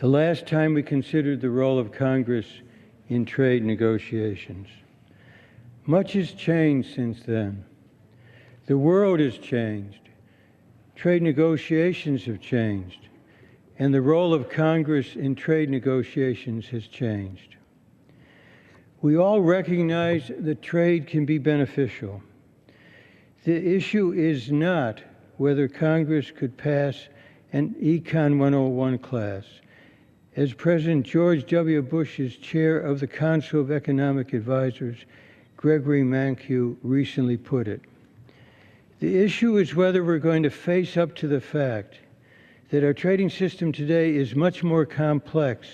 the last time we considered the role of Congress in trade negotiations. Much has changed since then. The world has changed. Trade negotiations have changed, and the role of Congress in trade negotiations has changed. We all recognize that trade can be beneficial. The issue is not whether Congress could pass an Econ 101 class, as President George W. Bush's chair of the Council of Economic Advisors, Gregory Mankiw, recently put it. The issue is whether we're going to face up to the fact that our trading system today is much more complex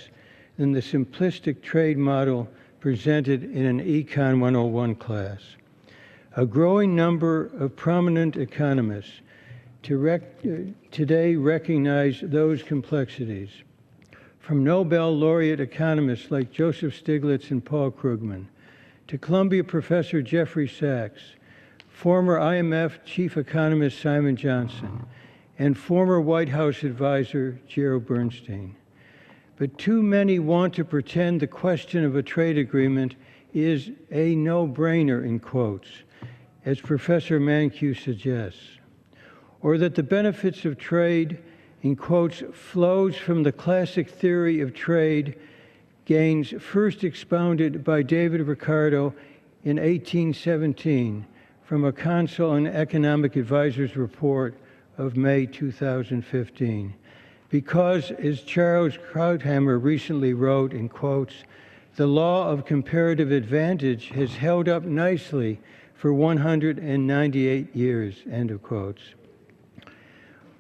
than the simplistic trade model presented in an Econ 101 class. A growing number of prominent economists today recognize those complexities, from Nobel laureate economists like Joseph Stiglitz and Paul Krugman, to Columbia professor Jeffrey Sachs, former IMF chief economist Simon Johnson, and former White House advisor Gerald Bernstein. But too many want to pretend the question of a trade agreement is a no-brainer, in quotes, as Professor Mankiw suggests, or that the benefits of trade, in quotes, flows from the classic theory of trade gains first expounded by David Ricardo in 1817 from a Council on Economic Advisors report of May 2015. Because, as Charles Krauthammer recently wrote, in quotes, the law of comparative advantage has held up nicely for 198 years, end of quotes.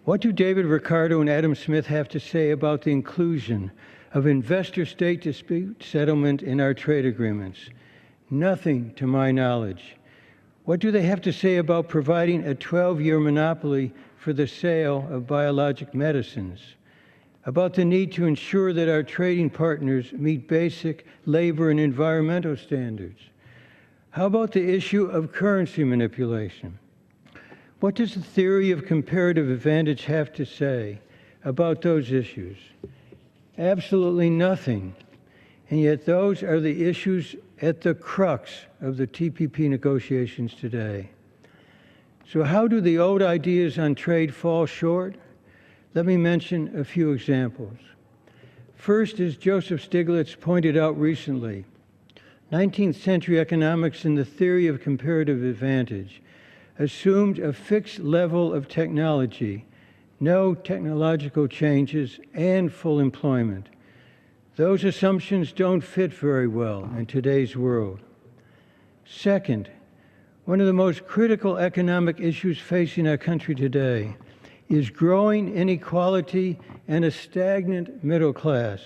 What do David Ricardo and Adam Smith have to say about the inclusion of investor-state dispute settlement in our trade agreements? Nothing, to my knowledge. What do they have to say about providing a 12-year monopoly for the sale of biologic medicines? About the need to ensure that our trading partners meet basic labor and environmental standards? How about the issue of currency manipulation? What does the theory of comparative advantage have to say about those issues? Absolutely nothing. And yet those are the issues at the crux of the TPP negotiations today. So how do the old ideas on trade fall short? Let me mention a few examples. First, as Joseph Stiglitz pointed out recently, 19th century economics and the theory of comparative advantage assumed a fixed level of technology, no technological changes, and full employment. Those assumptions don't fit very well in today's world. Second, one of the most critical economic issues facing our country today is growing inequality and a stagnant middle class.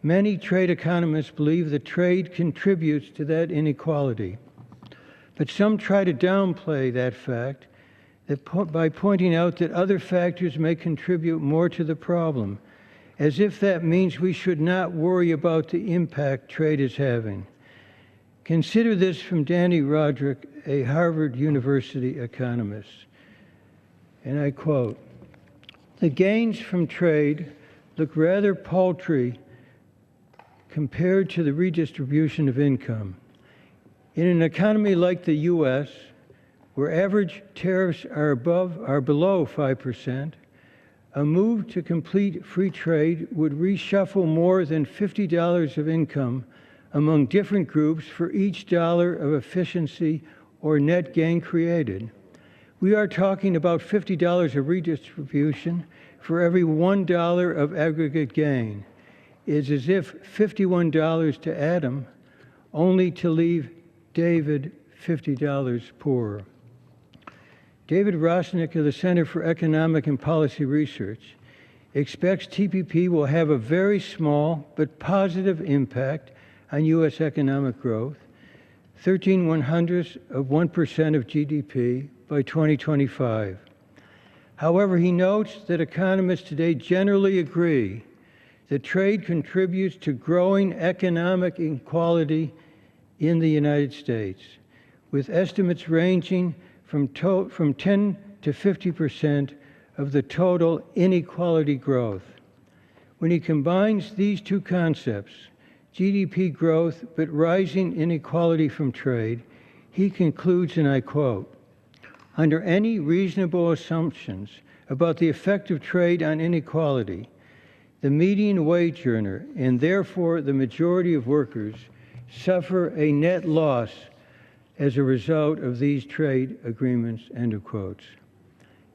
Many trade economists believe that trade contributes to that inequality, but some try to downplay that fact by pointing out that other factors may contribute more to the problem, as if that means we should not worry about the impact trade is having. Consider this from Danny Roderick, a Harvard University economist. And I quote, "The gains from trade look rather paltry compared to the redistribution of income. In an economy like the U.S., where average tariffs are below 5%, a move to complete free trade would reshuffle more than $50 of income among different groups for each dollar of efficiency or net gain created. We are talking about $50 of redistribution for every $1 of aggregate gain. It's as if $51 to Adam, only to leave David $50 poorer." David Rosnick of the Center for Economic and Policy Research expects TPP will have a very small but positive impact on U.S. economic growth, 0.13% of GDP by 2025. However, he notes that economists today generally agree that trade contributes to growing economic inequality in the United States, with estimates ranging from 10 to 50% of the total inequality growth. When he combines these two concepts, GDP growth but rising inequality from trade, he concludes, and I quote, "Under any reasonable assumptions about the effect of trade on inequality, the median wage earner, and therefore the majority of workers, suffer a net loss as a result of these trade agreements," end of quotes.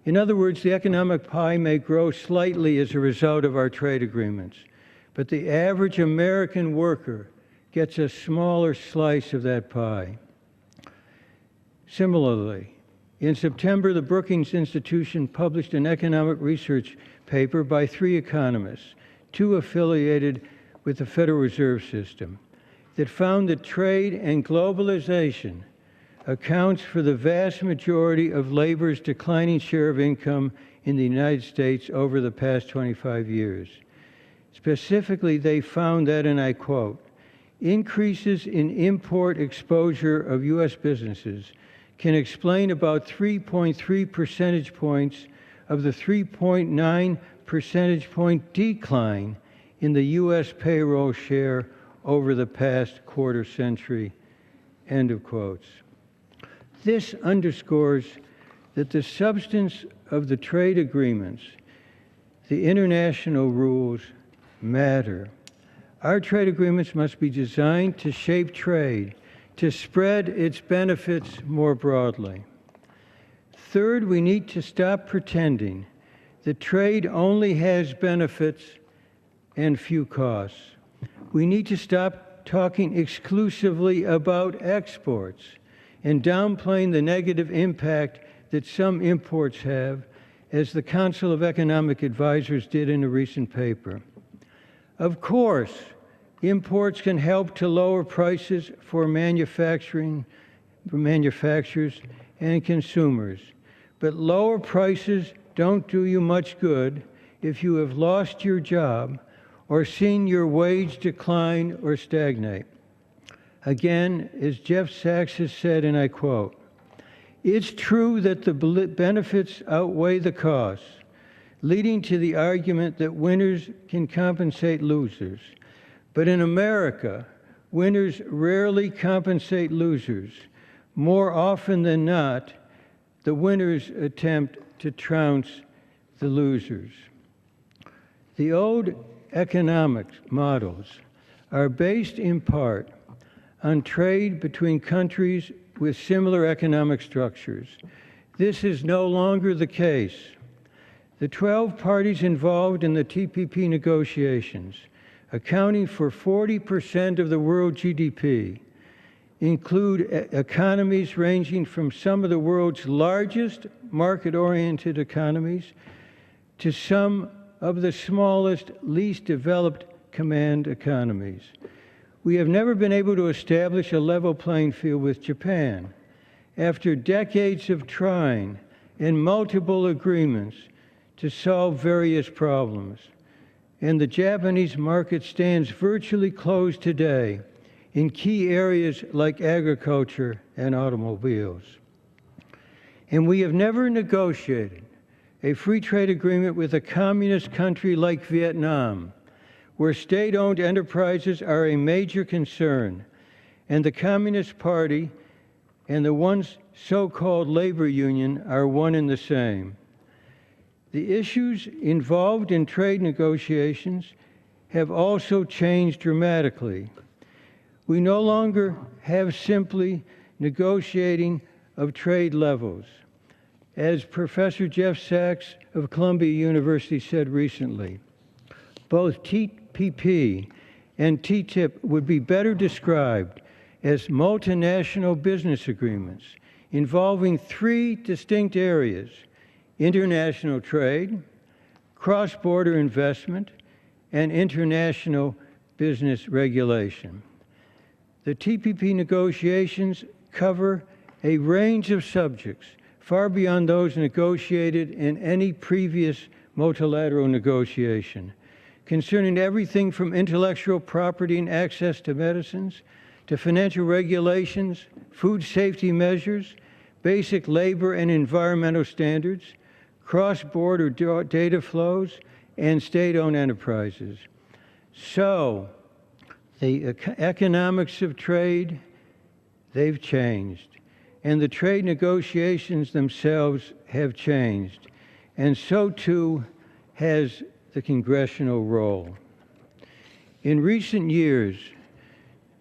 In other words, the economic pie may grow slightly as a result of our trade agreements, but the average American worker gets a smaller slice of that pie. Similarly, in September, the Brookings Institution published an economic research paper by 3 economists, 2 affiliated with the Federal Reserve System, that found that trade and globalization accounts for the vast majority of labor's declining share of income in the United States over the past 25 years. Specifically, they found that, and I quote, "Increases in import exposure of U.S. businesses can explain about 3.3 percentage points of the 3.9 percentage point decline in the U.S. payroll share over the past quarter century," end of quotes. This underscores that the substance of the trade agreements, the international rules, matter. Our trade agreements must be designed to shape trade, to spread its benefits more broadly. Third, we need to stop pretending that trade only has benefits and few costs. We need to stop talking exclusively about exports and downplaying the negative impact that some imports have, as the Council of Economic Advisors did in a recent paper. Of course, imports can help to lower prices for manufacturers and consumers, but lower prices don't do you much good if you have lost your job or seen your wage decline or stagnate. Again, as Jeff Sachs has said, and I quote, "It's true that the benefits outweigh the costs, leading to the argument that winners can compensate losers. But in America, winners rarely compensate losers. More often than not, the winners attempt to trounce the losers." The old economics models are based in part on trade between countries with similar economic structures. This is no longer the case. The 12 parties involved in the TPP negotiations, accounting for 40% of the world GDP, include economies ranging from some of the world's largest market-oriented economies to some of the smallest, least developed command economies. We have never been able to establish a level playing field with Japan. After decades of trying and multiple agreements to solve various problems, and the Japanese market stands virtually closed today in key areas like agriculture and automobiles. And we have never negotiated a free trade agreement with a communist country like Vietnam, where state-owned enterprises are a major concern, and the Communist Party and the once so-called labor union are one and the same. The issues involved in trade negotiations have also changed dramatically. We no longer have simply negotiating of trade levels. As Professor Jeff Sachs of Columbia University said recently, both TPP and TTIP would be better described as multinational business agreements involving 3 distinct areas: international trade, cross-border investment, and international business regulation. The TPP negotiations cover a range of subjects far beyond those negotiated in any previous multilateral negotiation, concerning everything from intellectual property and access to medicines, to financial regulations, food safety measures, basic labor and environmental standards, cross-border data flows, and state-owned enterprises. So, the economics of trade, they've changed. And the trade negotiations themselves have changed. And so too has the congressional role. In recent years,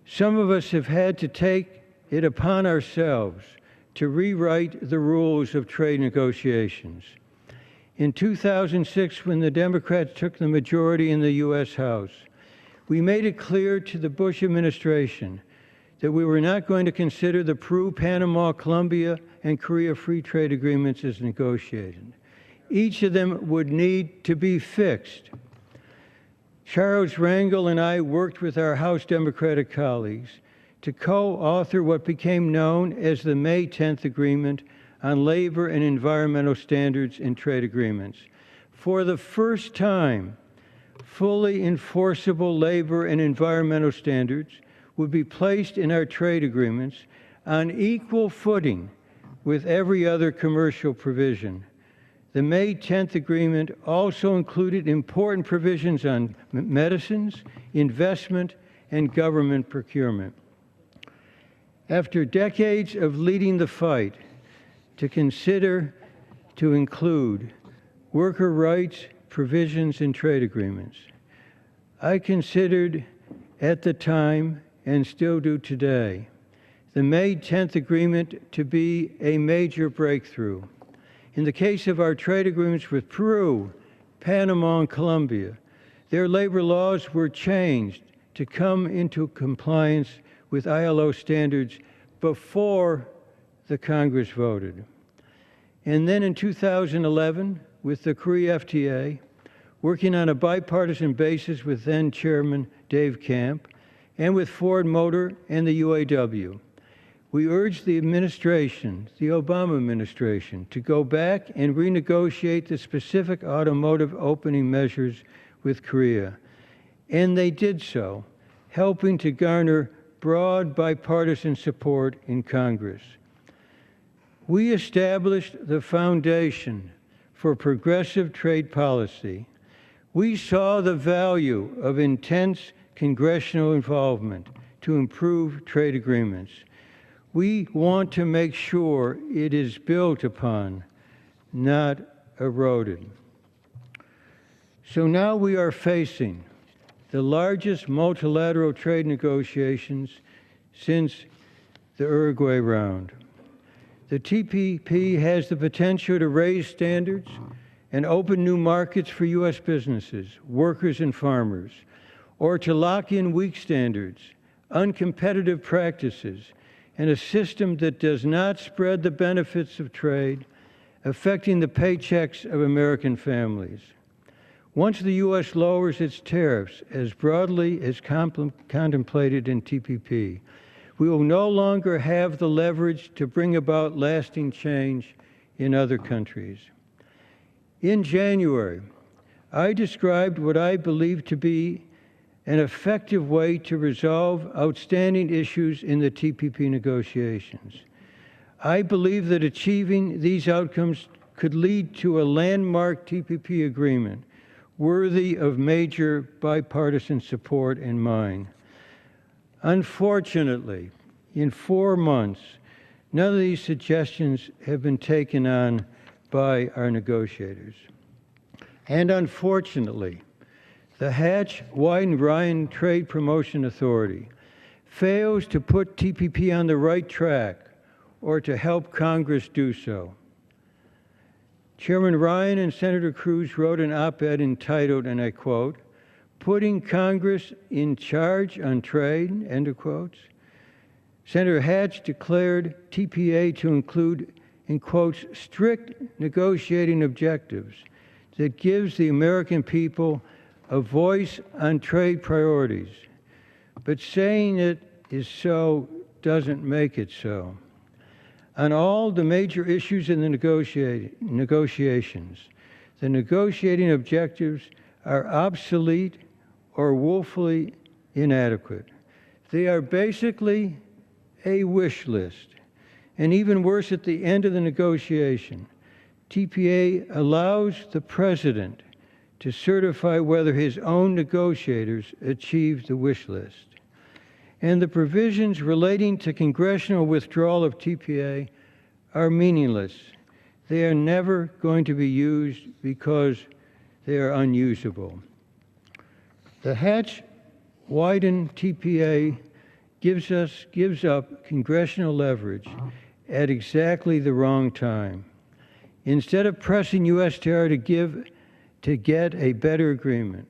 some of us have had to take it upon ourselves to rewrite the rules of trade negotiations. In 2006, when the Democrats took the majority in the U.S. House, we made it clear to the Bush administration that we were not going to consider the Peru, Panama, Colombia, and Korea free trade agreements as negotiated. Each of them would need to be fixed. Charles Rangel and I worked with our House Democratic colleagues to co-author what became known as the May 10th Agreement on Labor and Environmental Standards in Trade Agreements. For the first time, fully enforceable labor and environmental standards would be placed in our trade agreements on equal footing with every other commercial provision. The May 10th Agreement also included important provisions on medicines, investment, and government procurement. After decades of leading the fight to include worker rights provisions in trade agreements, I considered at the time, and still do today, the May 10th Agreement to be a major breakthrough. In the case of our trade agreements with Peru, Panama, and Colombia, their labor laws were changed to come into compliance with ILO standards before the Congress voted. And then in 2011, with the Korea FTA, working on a bipartisan basis with then Chairman Dave Camp, and with Ford Motor and the UAW, we urged the administration, the Obama administration, to go back and renegotiate the specific automotive opening measures with Korea. And they did so, helping to garner broad bipartisan support in Congress. We established the foundation for progressive trade policy. We saw the value of intense congressional involvement to improve trade agreements. We want to make sure it is built upon, not eroded. So now we are facing the largest multilateral trade negotiations since the Uruguay round. The TPP has the potential to raise standards and open new markets for U.S. businesses, workers, and farmers, or to lock in weak standards, uncompetitive practices, and a system that does not spread the benefits of trade, affecting the paychecks of American families. Once the U.S. lowers its tariffs as broadly as contemplated in TPP, we will no longer have the leverage to bring about lasting change in other countries. In January, I described what I believe to be an effective way to resolve outstanding issues in the TPP negotiations. I believe that achieving these outcomes could lead to a landmark TPP agreement worthy of major bipartisan support in mind. Unfortunately, in 4 months, none of these suggestions have been taken on by our negotiators. And unfortunately, the Hatch-Wyden-Ryan Trade Promotion Authority fails to put TPP on the right track or to help Congress do so. Chairman Ryan and Senator Cruz wrote an op-ed entitled, and I quote, "Putting Congress in Charge on Trade," end of quotes. Senator Hatch declared TPA to include, in quotes, "strict negotiating objectives that gives the American people a voice on trade priorities." But saying it is so doesn't make it so. On all the major issues in the negotiations, the negotiating objectives are obsolete or woefully inadequate. They are basically a wish list. And even worse, at the end of the negotiation, TPA allows the president to certify whether his own negotiators achieved the wish list. And the provisions relating to congressional withdrawal of TPA are meaningless. They are never going to be used because they are unusable. The Hatch-Wyden TPA gives up congressional leverage at exactly the wrong time. Instead of pressing USTR to get a better agreement,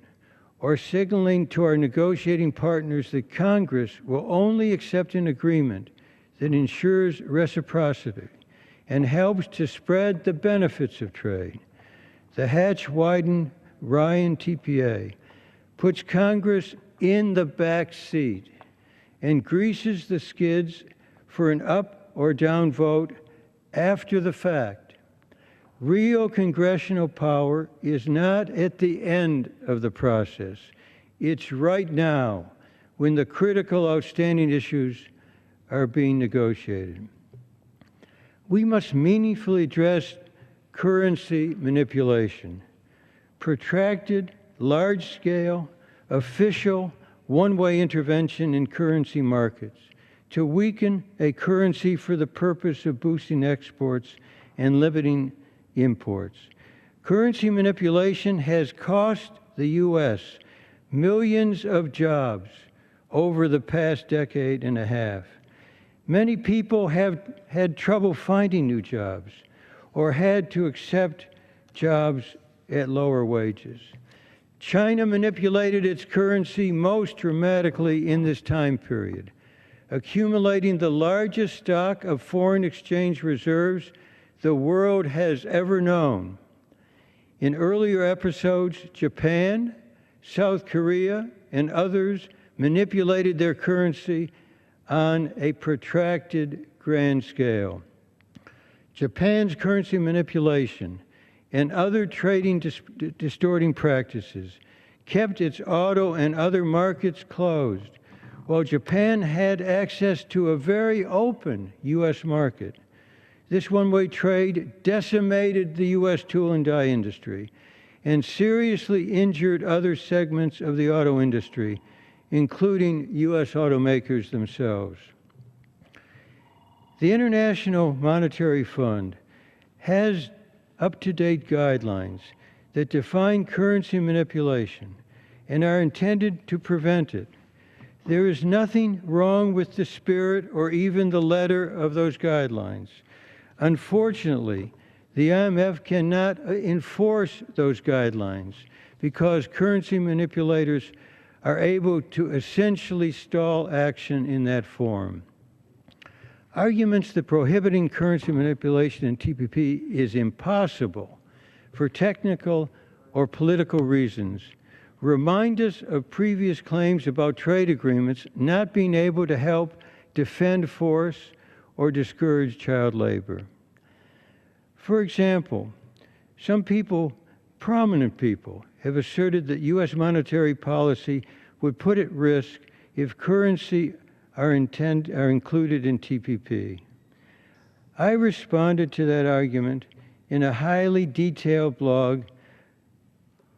or signaling to our negotiating partners that Congress will only accept an agreement that ensures reciprocity and helps to spread the benefits of trade, the Hatch-Wyden-Ryan TPA puts Congress in the back seat and greases the skids for an up or down vote after the fact. Real congressional power is not at the end of the process. It's right now, when the critical outstanding issues are being negotiated. We must meaningfully address currency manipulation. Protracted, large-scale, official, one-way intervention in currency markets to weaken a currency for the purpose of boosting exports and limiting imports. Currency manipulation has cost the U.S. millions of jobs over the past decade and a half. Many people have had trouble finding new jobs or had to accept jobs at lower wages. China manipulated its currency most dramatically in this time period, accumulating the largest stock of foreign exchange reserves the world has ever known. In earlier episodes, Japan, South Korea, and others manipulated their currency on a protracted grand scale. Japan's currency manipulation and other trading distorting practices kept its auto and other markets closed, while Japan had access to a very open U.S. market. This one-way trade decimated the U.S. tool and die industry and seriously injured other segments of the auto industry, including U.S. automakers themselves. The International Monetary Fund has up-to-date guidelines that define currency manipulation and are intended to prevent it. There is nothing wrong with the spirit or even the letter of those guidelines. Unfortunately, the IMF cannot enforce those guidelines because currency manipulators are able to essentially stall action in that form. Arguments that prohibiting currency manipulation in TPP is impossible for technical or political reasons remind us of previous claims about trade agreements not being able to help defend force or discourage child labor. For example, some people, prominent people, have asserted that U.S. monetary policy would put at risk if currency are included in TPP. I responded to that argument in a highly detailed blog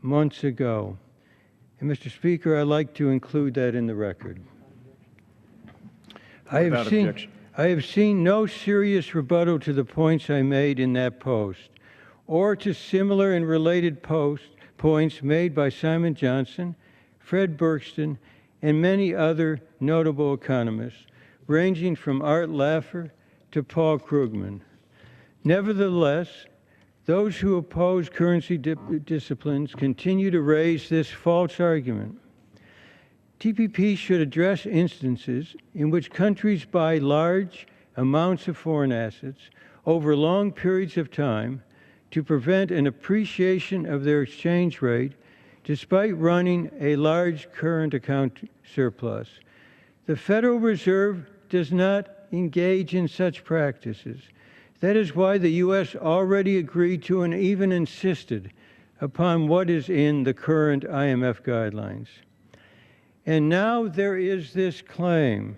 months ago. And Mr. Speaker, I'd like to include that in the record. I have seen no serious rebuttal to the points I made in that post, or to similar and related points made by Simon Johnson, Fred Berkston, and many other notable economists, ranging from Art Laffer to Paul Krugman. Nevertheless, those who oppose currency disciplines continue to raise this false argument. TPP should address instances in which countries buy large amounts of foreign assets over long periods of time to prevent an appreciation of their exchange rate despite running a large current account surplus. The Federal Reserve does not engage in such practices. That is why the U.S. already agreed to and even insisted upon what is in the current IMF guidelines. And now there is this claim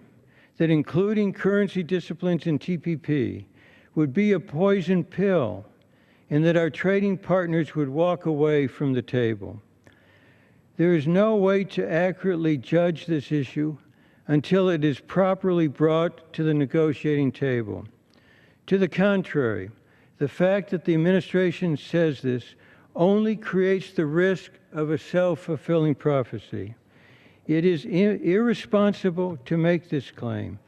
that including currency disciplines in TPP would be a poison pill and that our trading partners would walk away from the table. There is no way to accurately judge this issue until it is properly brought to the negotiating table. To the contrary, the fact that the administration says this only creates the risk of a self-fulfilling prophecy. It is irresponsible to make this claim.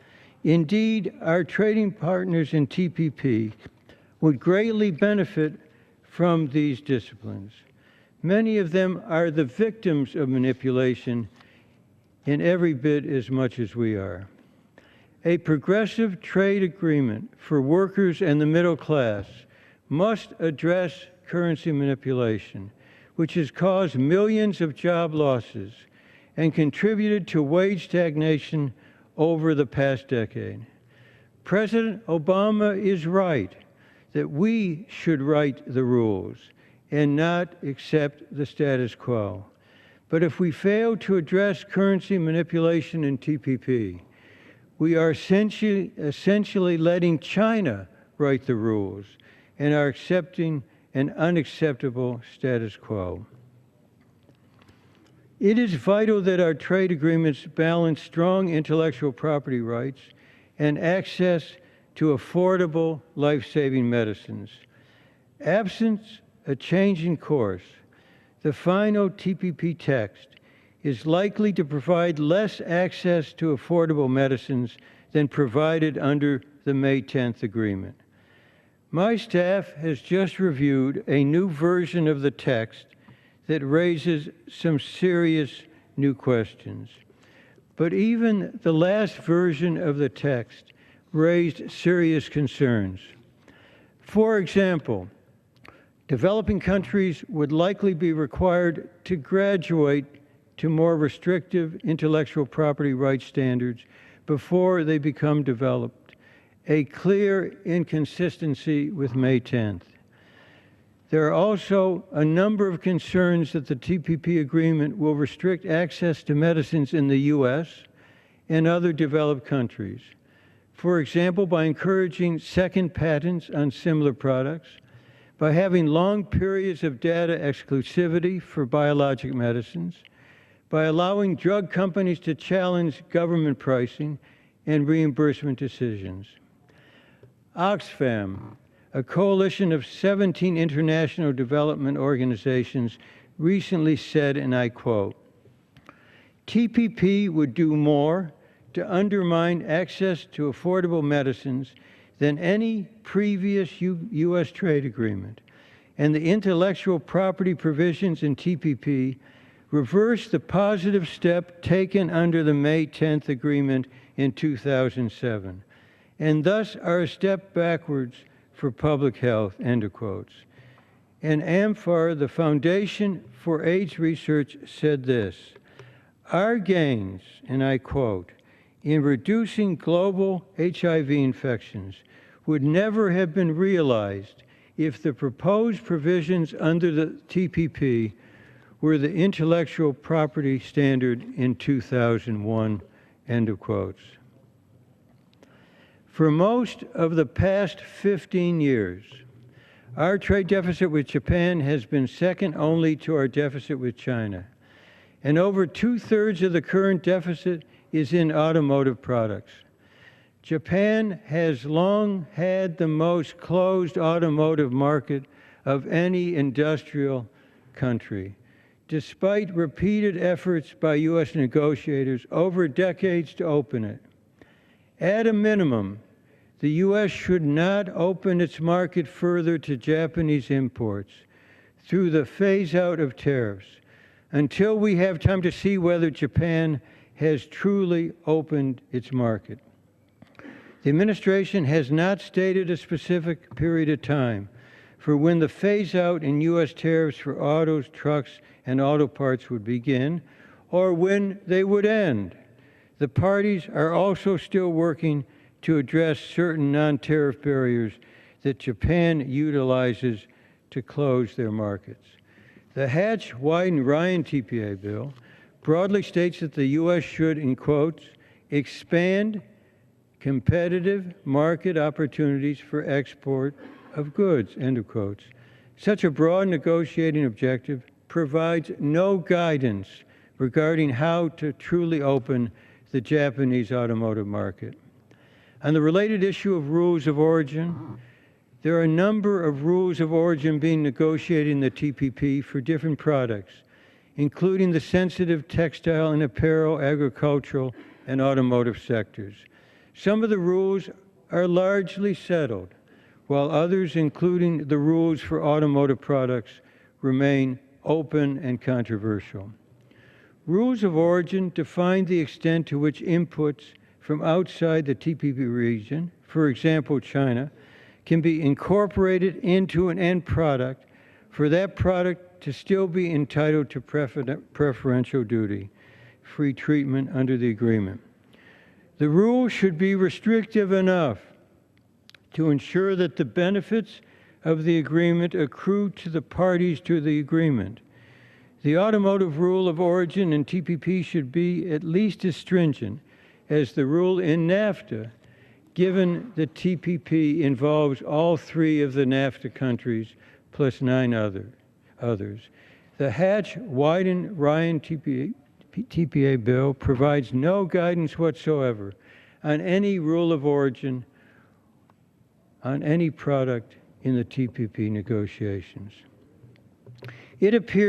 Indeed, our trading partners in TPP would greatly benefit from these disciplines. Many of them are the victims of manipulation in every bit as much as we are. A progressive trade agreement for workers and the middle class must address currency manipulation, which has caused millions of job losses and contributed to wage stagnation over the past decade. President Obama is right that we should write the rules and not accept the status quo. But if we fail to address currency manipulation in TPP, we are essentially letting China write the rules and are accepting an unacceptable status quo. It is vital that our trade agreements balance strong intellectual property rights and access to affordable, life-saving medicines. Absent a change in course, the final TPP text is likely to provide less access to affordable medicines than provided under the May 10th agreement. My staff has just reviewed a new version of the text that raises some serious new questions. But even the last version of the text raised serious concerns. For example, developing countries would likely be required to graduate to more restrictive intellectual property rights standards before they become developed, a clear inconsistency with May 10th. There are also a number of concerns that the TPP agreement will restrict access to medicines in the U.S. and other developed countries. For example, by encouraging second patents on similar products, by having long periods of data exclusivity for biologic medicines, by allowing drug companies to challenge government pricing and reimbursement decisions. Oxfam, a coalition of 17 international development organizations, recently said, and I quote, "TPP would do more to undermine access to affordable medicines than any previous U.S. trade agreement, and the intellectual property provisions in TPP reverse the positive step taken under the May 10th agreement in 2007, and thus are a step backwards for public health," end of quotes. And AMFAR, the Foundation for AIDS Research, said this, "Our gains," and I quote, "in reducing global HIV infections would never have been realized if the proposed provisions under the TPP were the intellectual property standard in 2001, end of quotes. For most of the past 15 years, our trade deficit with Japan has been second only to our deficit with China. And over 2/3 of the current deficit is in automotive products. Japan has long had the most closed automotive market of any industrial country, despite repeated efforts by U.S. negotiators over decades to open it. At a minimum, the U.S. should not open its market further to Japanese imports through the phase-out of tariffs until we have time to see whether Japan has truly opened its market. The administration has not stated a specific period of time for when the phase-out in U.S. tariffs for autos, trucks, and auto parts would begin, or when they would end. The parties are also still working to address certain non-tariff barriers that Japan utilizes to close their markets. The Hatch-Wyden-Ryan TPA bill broadly states that the U.S. should, in quotes, expand competitive market opportunities for export of goods, end of quotes. Such a broad negotiating objective provides no guidance regarding how to truly open the Japanese automotive market. On the related issue of rules of origin, there are a number of rules of origin being negotiated in the TPP for different products, including the sensitive textile and apparel, agricultural, and automotive sectors. Some of the rules are largely settled, while others, including the rules for automotive products, remain open and controversial. Rules of origin define the extent to which inputs from outside the TPP region, for example, China, can be incorporated into an end product for that product to still be entitled to preferential duty, free treatment under the agreement. The rule should be restrictive enough to ensure that the benefits of the agreement accrue to the parties to the agreement. The automotive rule of origin in TPP should be at least as stringent as the rule in NAFTA, given the TPP involves all 3 of the NAFTA countries plus 9 others. The Hatch-Wyden-Ryan TPA bill provides no guidance whatsoever on any rule of origin on any product in the TPP negotiations. It appears